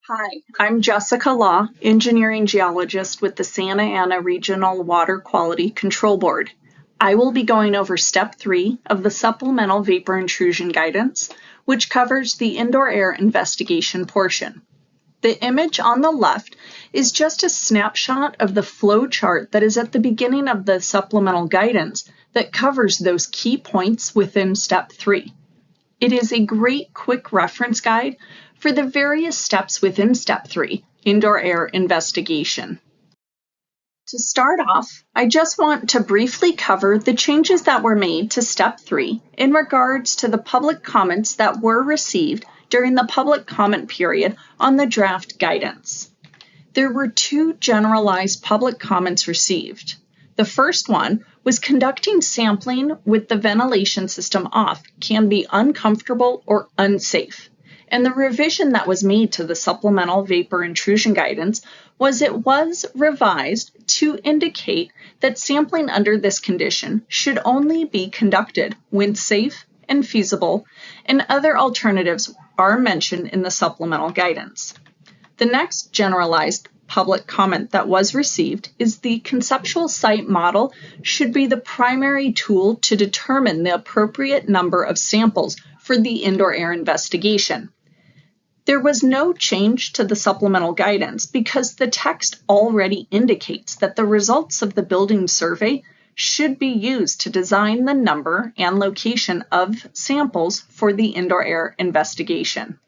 Hi, I'm Jessica Law, engineering geologist with the Santa Ana Regional Water Quality Control Board. I will be going over Step 3 of the Supplemental Vapor Intrusion Guidance, which covers the indoor air investigation portion. The image on the left is just a snapshot of the flow chart that is at the beginning of the supplemental guidance that covers those key points within Step 3. It is a great quick reference guide for the various steps within Step 3, Indoor Air Investigation. To start off, I just want to briefly cover the changes that were made to Step 3 in regards to the public comments that were received during the public comment period on the draft guidance. There were two generalized public comments received. The first one was conducting sampling with the ventilation system off can be uncomfortable or unsafe. And the revision that was made to the supplemental vapor intrusion guidance was it was revised to indicate that sampling under this condition should only be conducted when safe and feasible, and other alternatives are mentioned in the supplemental guidance. The next generalized public comment that was received is the conceptual site model should be the primary tool to determine the appropriate number of samples for the indoor air investigation. There was no change to the supplemental guidance because the text already indicates that the results of the building survey should be used to design the number and location of samples for the indoor air investigation.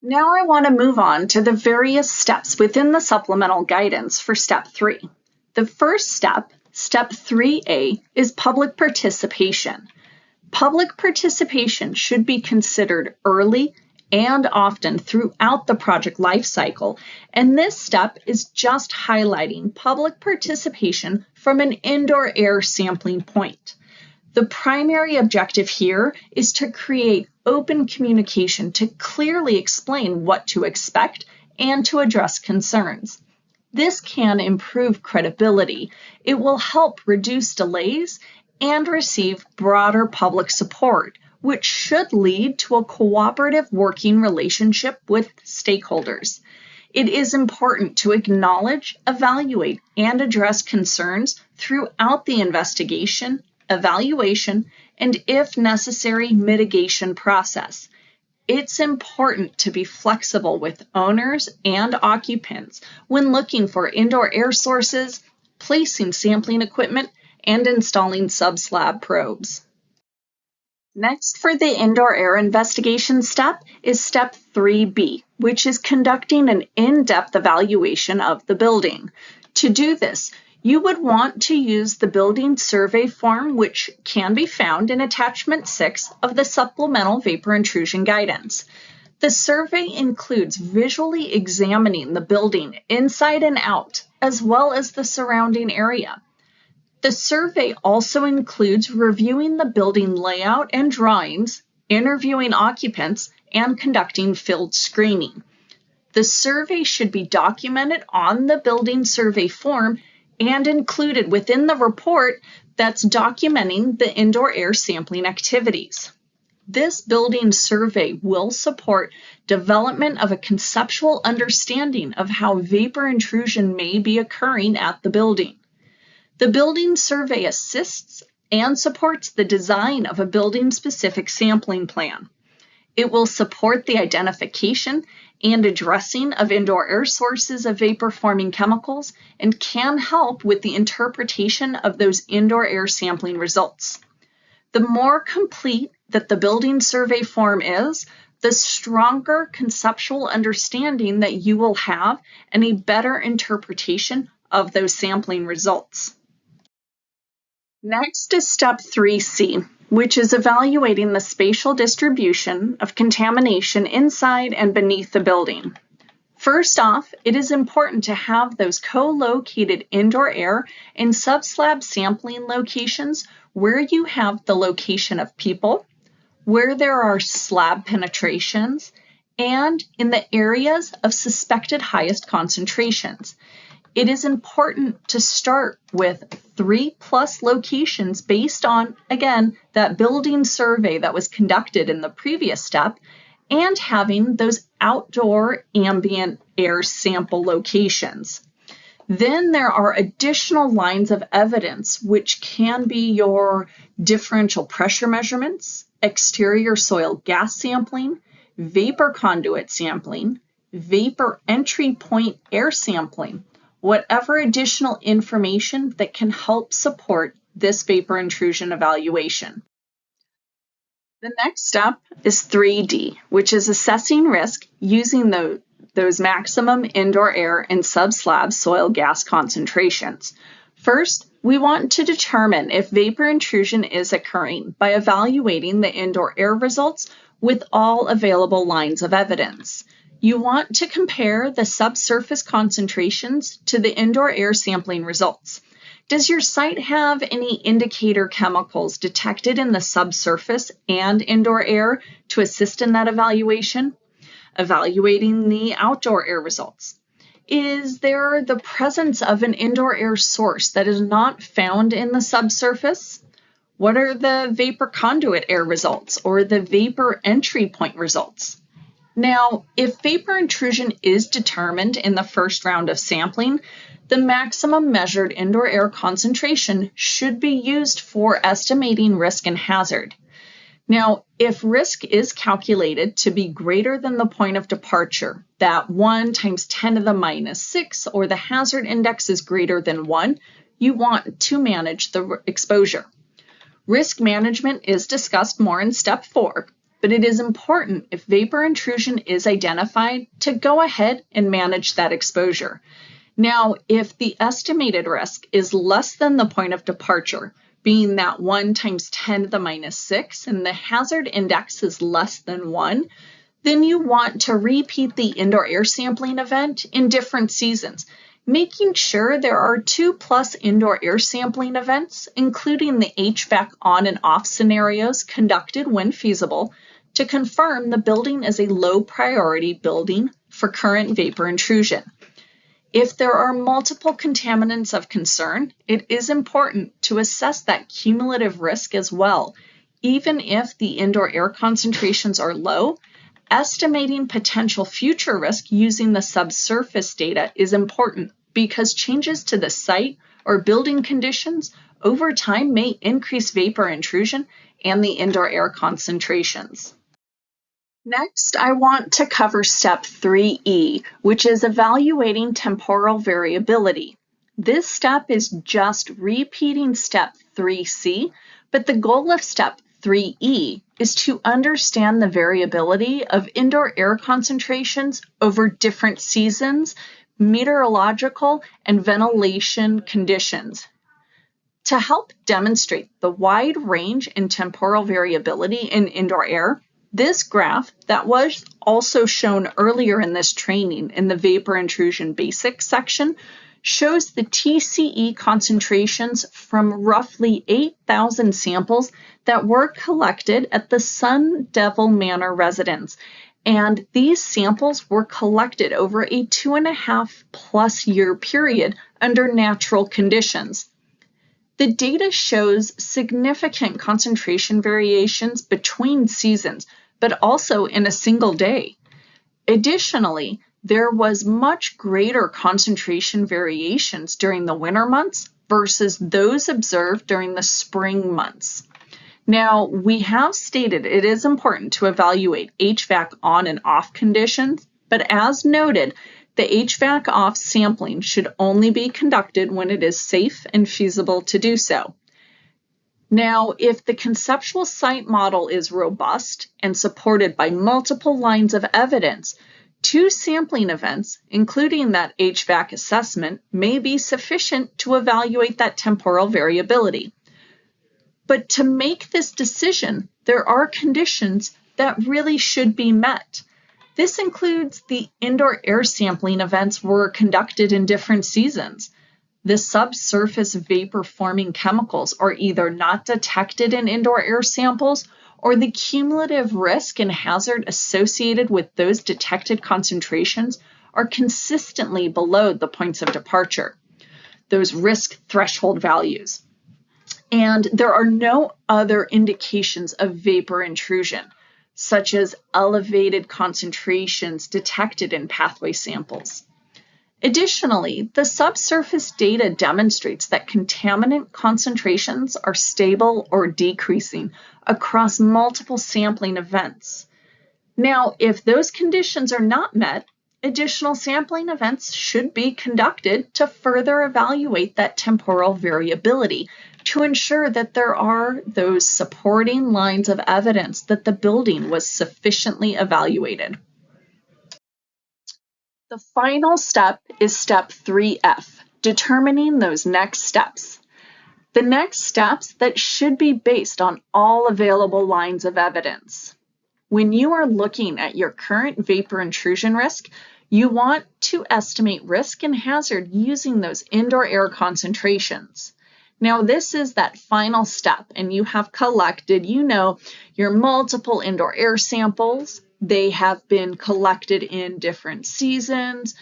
Now I want to move on to the various steps within the supplemental guidance for Step 3. The first step, Step 3A, is public participation. Public participation should be considered early and often throughout the project lifecycle, and this step is just highlighting public participation from an indoor air sampling point. The primary objective here is to create open communication to clearly explain what to expect and to address concerns. This can improve credibility. It will help reduce delays and receive broader public support, which should lead to a cooperative working relationship with stakeholders. It is important to acknowledge, evaluate, and address concerns throughout the investigation, evaluation, and if necessary, mitigation process. It's important to be flexible with owners and occupants when looking for indoor air sources, placing sampling equipment, and installing subslab probes. Next for the indoor air investigation step is Step 3B, which is conducting an in-depth evaluation of the building. To do this, you would want to use the building survey form, which can be found in Attachment 6 of the Supplemental Vapor Intrusion Guidance. The survey includes visually examining the building inside and out, as well as the surrounding area. The survey also includes reviewing the building layout and drawings, interviewing occupants, and conducting field screening. The survey should be documented on the building survey form and included within the report that's documenting the indoor air sampling activities. This building survey will support development of a conceptual understanding of how vapor intrusion may be occurring at the building. The building survey assists and supports the design of a building-specific sampling plan. It will support the identification and addressing of indoor air sources of vapor-forming chemicals and can help with the interpretation of those indoor air sampling results. The more complete that the building survey form is, the stronger conceptual understanding that you will have and a better interpretation of those sampling results. Next is Step 3C, which is evaluating the spatial distribution of contamination inside and beneath the building. First off, it is important to have those co-located indoor air and subslab sampling locations where you have the location of people, where there are slab penetrations, and in the areas of suspected highest concentrations. It is important to start with 3+ locations based on, again, that building survey that was conducted in the previous step, and having those outdoor ambient air sample locations. Then there are additional lines of evidence, which can be your differential pressure measurements, exterior soil gas sampling, vapor conduit sampling, vapor entry point air sampling, whatever additional information that can help support this vapor intrusion evaluation. The next step is 3D, which is assessing risk using those maximum indoor air and subslab soil gas concentrations. First, we want to determine if vapor intrusion is occurring by evaluating the indoor air results with all available lines of evidence. You want to compare the subsurface concentrations to the indoor air sampling results. Does your site have any indicator chemicals detected in the subsurface and indoor air to assist in that evaluation? Evaluating the outdoor air results. Is there the presence of an indoor air source that is not found in the subsurface? What are the vapor conduit air results or the vapor entry point results? Now, if vapor intrusion is determined in the first round of sampling, the maximum measured indoor air concentration should be used for estimating risk and hazard. Now, if risk is calculated to be greater than the point of departure, that 1 times 10 to the minus 6, or the hazard index is greater than 1, you want to manage the exposure. Risk management is discussed more in step 4, but it is important if vapor intrusion is identified to go ahead and manage that exposure. Now, if the estimated risk is less than the point of departure, being that 1 times 10 to the minus 6, and the hazard index is less than 1, then you want to repeat the indoor air sampling event in different seasons, making sure there are 2+ indoor air sampling events, including the HVAC on and off scenarios conducted when feasible, to confirm the building is a low priority building for current vapor intrusion. If there are multiple contaminants of concern, it is important to assess that cumulative risk as well. Even if the indoor air concentrations are low, estimating potential future risk using the subsurface data is important because changes to the site or building conditions over time may increase vapor intrusion and the indoor air concentrations. Next, I want to cover step 3E, which is evaluating temporal variability. This step is just repeating step 3C, but the goal of step 3E is to understand the variability of indoor air concentrations over different seasons, meteorological, and ventilation conditions. To help demonstrate the wide range in temporal variability in indoor air, this graph that was also shown earlier in this training in the vapor intrusion basics section shows the TCE concentrations from roughly 8,000 samples that were collected at the Sun Devil Manor residence. And these samples were collected over a 2.5+ year period under natural conditions. The data shows significant concentration variations between seasons, but also in a single day. Additionally, there was much greater concentration variations during the winter months versus those observed during the spring months. Now, we have stated it is important to evaluate HVAC on and off conditions, but as noted, the HVAC off sampling should only be conducted when it is safe and feasible to do so. Now, if the conceptual site model is robust and supported by multiple lines of evidence, 2 sampling events, including that HVAC assessment, may be sufficient to evaluate that temporal variability. But to make this decision, there are conditions that really should be met. This includes the indoor air sampling events were conducted in different seasons. The subsurface vapor forming chemicals are either not detected in indoor air samples, or the cumulative risk and hazard associated with those detected concentrations are consistently below the points of departure, those risk threshold values. And there are no other indications of vapor intrusion. such as elevated concentrations detected in pathway samples. Additionally, the subsurface data demonstrates that contaminant concentrations are stable or decreasing across multiple sampling events. Now, if those conditions are not met, additional sampling events should be conducted to further evaluate that temporal variability to ensure that there are those supporting lines of evidence that the building was sufficiently evaluated. The final step is step 3F, determining those next steps. The next steps that should be based on all available lines of evidence. When you are looking at your current vapor intrusion risk, you want to estimate risk and hazard using those indoor air concentrations. Now, this is that final step, and you have collected, your multiple indoor air samples. They have been collected in different seasons.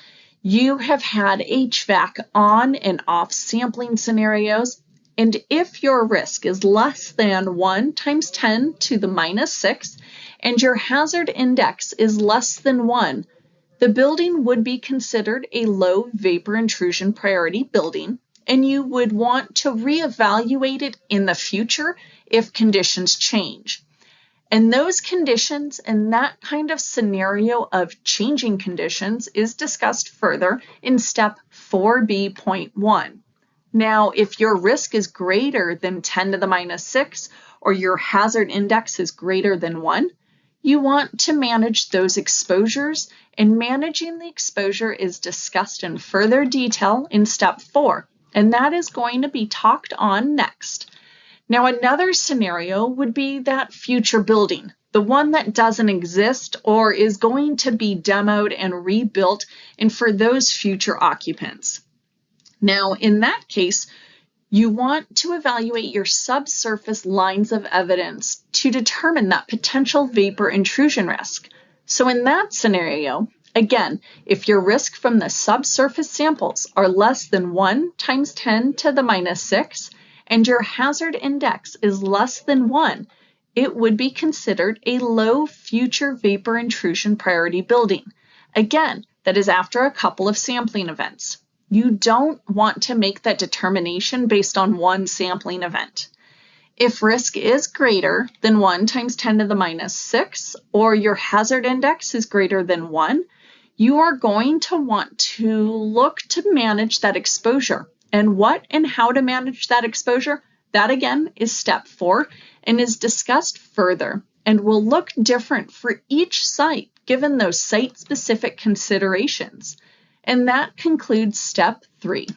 You have had HVAC on and off sampling scenarios. And if your risk is less than 1 × 10⁻⁶, and your hazard index is less than 1, the building would be considered a low vapor intrusion priority building, and you would want to reevaluate it in the future if conditions change. And those conditions and that kind of scenario of changing conditions is discussed further in step 4B.1. Now, if your risk is greater than 10⁻⁶ or your hazard index is greater than 1, you want to manage those exposures, and managing the exposure is discussed in further detail in step 4, and that is going to be talked on next. Now, another scenario would be that future building, the one that doesn't exist or is going to be demoed and rebuilt, and for those future occupants. Now, in that case, you want to evaluate your subsurface lines of evidence to determine that potential vapor intrusion risk. So in that scenario, again, if your risk from the subsurface samples are less than 1 × 10⁻⁶, and your hazard index is less than 1, it would be considered a low future vapor intrusion priority building. Again, that is after a couple of sampling events. You don't want to make that determination based on one sampling event. If risk is greater than 1 × 10⁻⁶, or your hazard index is greater than 1, you are going to want to look to manage that exposure. And what and how to manage that exposure, that again is step 4 and is discussed further and will look different for each site given those site-specific considerations. And that concludes step 3.